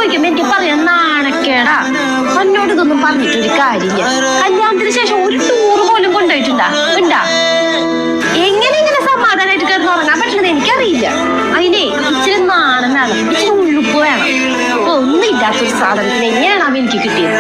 ചോദിക്കുമ്പോ എനിക്ക് പറയാൻ നാണക്കേടാ. എന്നോട് ഇതൊന്നും പറഞ്ഞിട്ടൊരു കാര്യമില്ല. കല്യാണത്തിന് ശേഷം ഒരു ടൂർ പോലും കൊണ്ടുപോയിട്ടുണ്ടാ? എങ്ങനെ ഇങ്ങനെ സമാധാനമായിട്ട് കിടന്നുറങ്ങാൻ പറ്റുന്നത് എനിക്കറിയില്ല. അതിനെ ഇച്ചിരി നാണം വേണം, ഇച്ചിരി ഉഴുപ്പ് വേണം. ഒന്നും ഇല്ലാത്തൊരു സാധനത്തിന് എങ്ങനെയാണ് അവൻ എനിക്ക് കിട്ടിയത്?